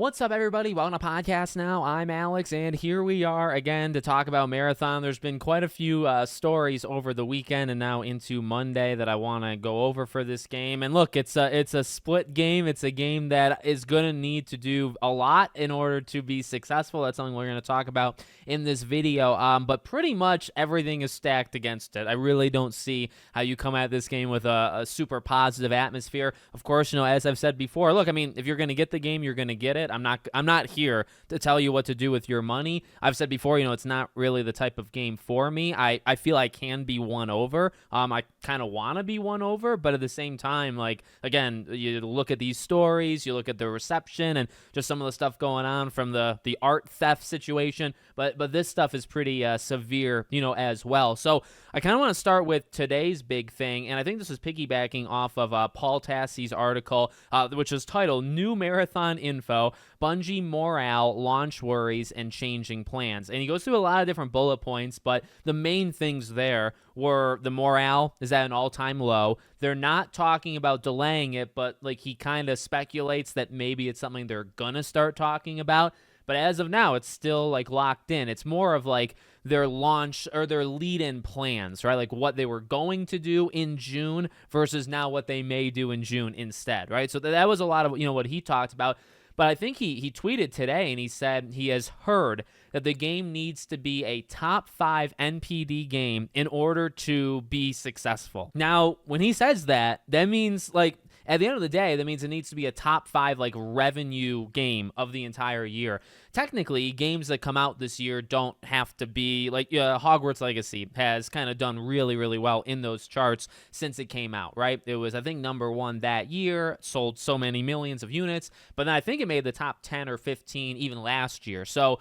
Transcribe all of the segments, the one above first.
What's up, everybody? Welcome to Podcast Now. I'm Alex, and here we are again to talk about Marathon. There's been quite a few stories over the weekend and now into Monday that I want to go over for this game. And look, it's a split game. It's a game that is going to need to do a lot in order to be successful. That's something we're going to talk about in this video. But pretty much everything is stacked against it. I really don't see how you come at this game with a super positive atmosphere. Of course, as I've said before, look, I mean, if you're going to get the game, you're going to get it. I'm not here to tell you what to do with your money. I've said before, it's not really the type of game for me. I feel I can be won over. I kind of want to be won over, but at the same time, again, you look at these stories, you look at the reception and just some of the stuff going on from the art theft situation, but this stuff is pretty severe, as well. So I kind of want to start with today's big thing, and I think this is piggybacking off of Paul Tassie's article, which is titled "New Marathon Info, Bungie Morale, Launch Worries, and Changing Plans." And he goes through a lot of different bullet points, but the main things there were the morale is at an all-time low. They're not talking about delaying it, but he kind of speculates that maybe it's something they're going to start talking about. But as of now, it's still locked in. It's more of their launch or their lead-in plans, right? What they were going to do in June versus now what they may do in June instead, right? So that was a lot of what he talked about. But I think he tweeted today and he said he has heard that the game needs to be a top 5 NPD game in order to be successful. Now, when he says that means at the end of the day, that means it needs to be a top 5 revenue game of the entire year. Technically, games that come out this year don't have to be Hogwarts Legacy has kind of done really, really well in those charts since it came out, right? It was, I think, number 1 that year, sold so many millions of units, but then I think it made the top 10 or 15 even last year. So,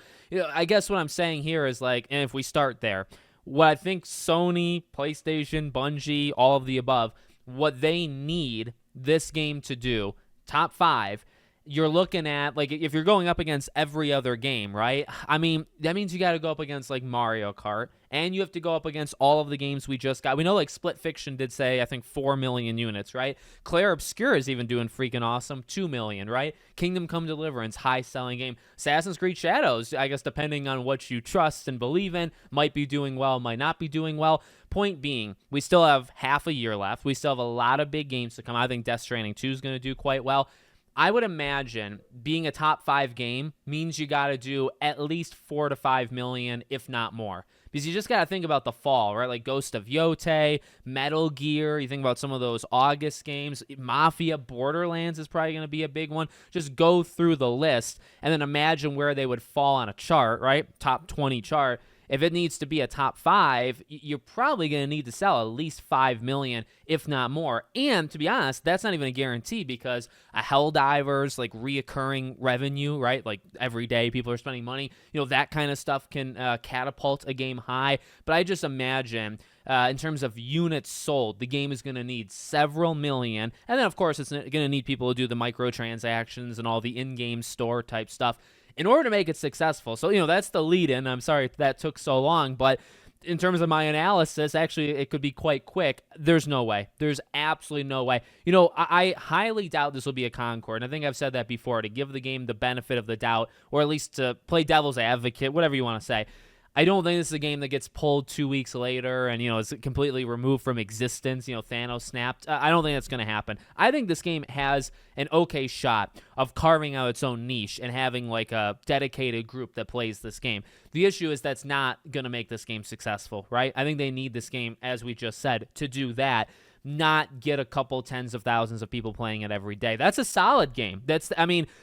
I guess what I'm saying here is and if we start there, what I think Sony, PlayStation, Bungie, all of the above, what they need this game to do, top 5, you're looking at, if you're going up against every other game, right? I mean, that means you got to go up against, Mario Kart, and you have to go up against all of the games we just got. We know, Split Fiction did say, I think, 4 million units, right? Claire Obscura is even doing freaking awesome, 2 million, right? Kingdom Come Deliverance, high-selling game. Assassin's Creed Shadows, I guess depending on what you trust and believe in, might be doing well, might not be doing well. Point being, we still have half a year left. We still have a lot of big games to come. I think Death Stranding 2 is going to do quite well. I would imagine being a top 5 game means you got to do at least 4 to 5 million, if not more. Because you just got to think about the fall, right? Ghost of Yotei, Metal Gear. You think about some of those August games. Mafia, Borderlands is probably going to be a big one. Just go through the list and then imagine where they would fall on a chart, right? Top 20 chart. If it needs to be a top 5, you're probably going to need to sell at least 5 million, if not more. And to be honest, that's not even a guarantee because a Helldivers, reoccurring revenue, right? Every day people are spending money. That kind of stuff can catapult a game high. But I just imagine in terms of units sold, the game is going to need several million. And then, of course, it's going to need people to do the microtransactions and all the in-game store type stuff in order to make it successful. So, that's the lead-in. I'm sorry that took so long, but in terms of my analysis, actually, it could be quite quick. There's no way. There's absolutely no way. I highly doubt this will be a Concord, and I think I've said that before, to give the game the benefit of the doubt, or at least to play devil's advocate, whatever you want to say. I don't think this is a game that gets pulled 2 weeks later and, is completely removed from existence. Thanos snapped. I don't think that's going to happen. I think this game has an okay shot of carving out its own niche and having a dedicated group that plays this game. The issue is that's not going to make this game successful, right? I think they need this game, as we just said, to do that. Not get a couple tens of thousands of people playing it every day. That's a solid game.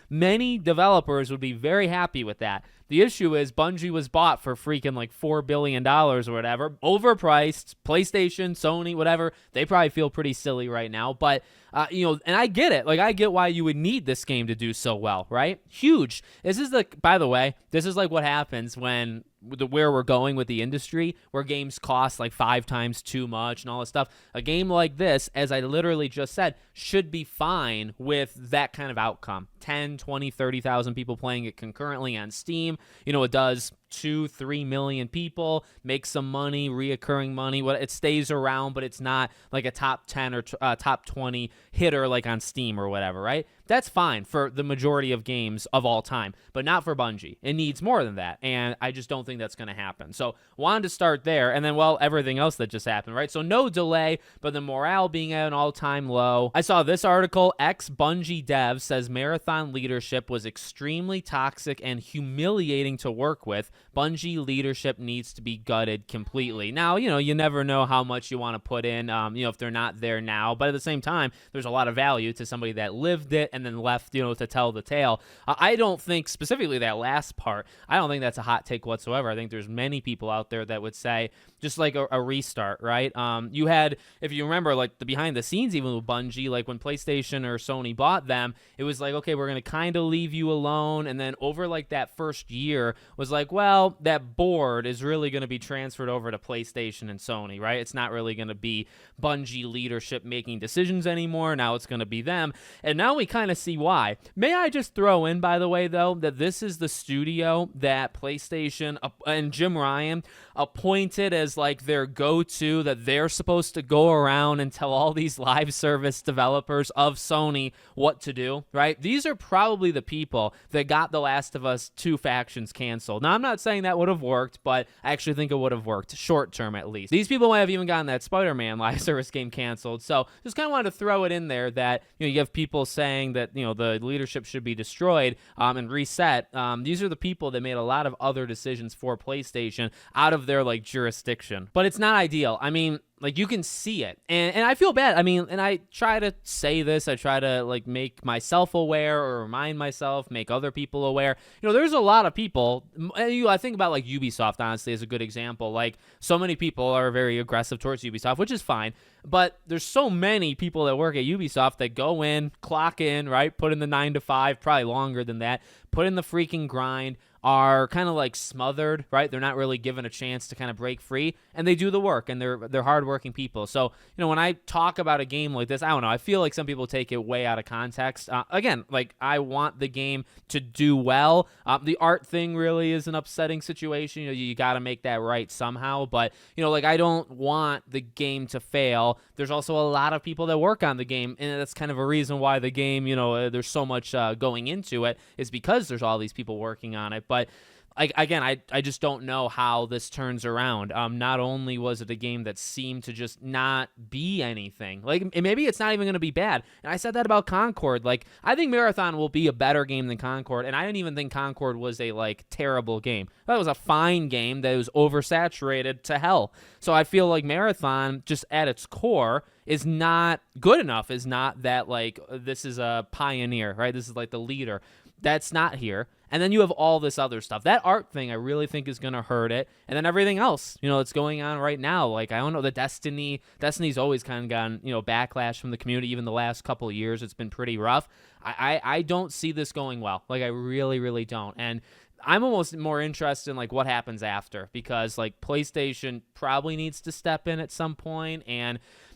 Many developers would be very happy with that. The issue is Bungie was bought for freaking $4 billion or whatever. Overpriced. PlayStation, Sony, whatever. They probably feel pretty silly right now. But, and I get it. I get why you would need this game to do so well, right? Huge. This is by the way, this is what happens when where we're going with the industry, where games cost 5 times too much and all this stuff. A game like this, as I literally just said, should be fine with that kind of outcome. 10, 20, 30,000 people playing it concurrently on Steam. It does 2-3 million people, makes some money, reoccurring money. It stays around, but it's not like a top 10 or top 20 hitter like on Steam or whatever, right? That's fine for the majority of games of all time, but not for Bungie. It needs more than that, and I just don't think that's going to happen. So wanted to start there, and then, well, everything else that just happened, right? So no delay, but the morale being at an all-time low. I saw this article, ex-Bungie dev says Marathon leadership was extremely toxic and humiliating to work with. Bungie leadership needs to be gutted completely. Now, you never know how much you want to put in, if they're not there now, but at the same time, there's a lot of value to somebody that lived it and then left, to tell the tale. I don't think specifically that last part, I don't think that's a hot take whatsoever. I think there's many people out there that would say just like a restart, right? You had, if you remember, like the behind the scenes, even with Bungie, like when PlayStation or Sony bought them, it was like, okay, we're going to kind of leave you alone. And then over like that first year was like, well, that board is really going to be transferred over to PlayStation and Sony, right? It's not really going to be Bungie leadership making decisions anymore. Now it's going to be them. And now we kind of see why. May I just throw in, by the way, though, that this is the studio that PlayStation and Jim Ryan appointed as like their go-to, that they're supposed to go around and tell all these live service developers of Sony what to do, right? These are probably the people that got The Last of Us 2 factions canceled. Now, I'm not saying that would have worked, but I actually think it would have worked, short term at least. These people might have even gotten that Spider-Man live service game canceled. So just kind of wanted to throw it in there that, you have people saying that, the leadership should be destroyed and reset. These are the people that made a lot of other decisions for PlayStation out of their like jurisdiction. But it's not ideal. I mean, like you can see it, and I feel bad. I mean, and I try to say this, I try to like make myself aware or remind myself, make other people aware. There's a lot of people. I think about like Ubisoft, honestly, as a good example. Like so many people are very aggressive towards Ubisoft, which is fine. But there's so many people that work at Ubisoft that go in, clock in, right? Put in the 9 to 5, probably longer than that. Put in the freaking grind, are kind of like smothered, right? They're not really given a chance to kind of break free, and they do the work, and they're hardworking people. So, when I talk about a game like this, I don't know, I feel like some people take it way out of context. Again, like I want the game to do well. The art thing really is an upsetting situation. You got to make that right somehow, but like I don't want the game to fail. There's also a lot of people that work on the game, and that's kind of a reason why the game, there's so much going into it, is because there's all these people working on it. But I just don't know how this turns around. Not only was it a game that seemed to just not be anything, like maybe it's not even going to be bad. And I said that about Concord. Like I think Marathon will be a better game than Concord, and I didn't even think Concord was a like terrible game. That was a fine game that was oversaturated to hell. So I feel like Marathon, just at its core, is not good enough. Is not that like this is a pioneer, right? This is like the leader. That's not here. And then you have all this other stuff. That art thing I really think is going to hurt it. And then everything else, that's going on right now. Like, I don't know, Destiny's always kind of gotten, backlash from the community. Even the last couple of years, it's been pretty rough. I don't see this going well. Like, I really, really don't. And I'm almost more interested in like what happens after, because like PlayStation probably needs to step in at some point.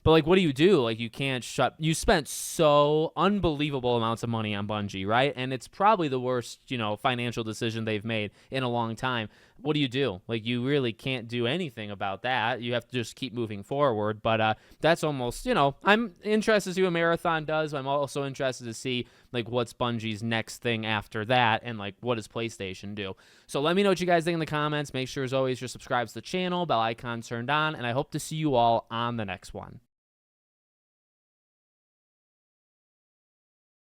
But like, what do you do? Like, you can't you spent so unbelievable amounts of money on Bungie, right? And it's probably the worst, financial decision they've made in a long time. What do you do? Like, you really can't do anything about that. You have to just keep moving forward. But that's almost, I'm interested to see what Marathon does. I'm also interested to see like what's Bungie's next thing after that, and like what does PlayStation do. So let me know what you guys think in the comments. Make sure, as always, you're subscribed to the channel, bell icon turned on, and I hope to see you all on the next one.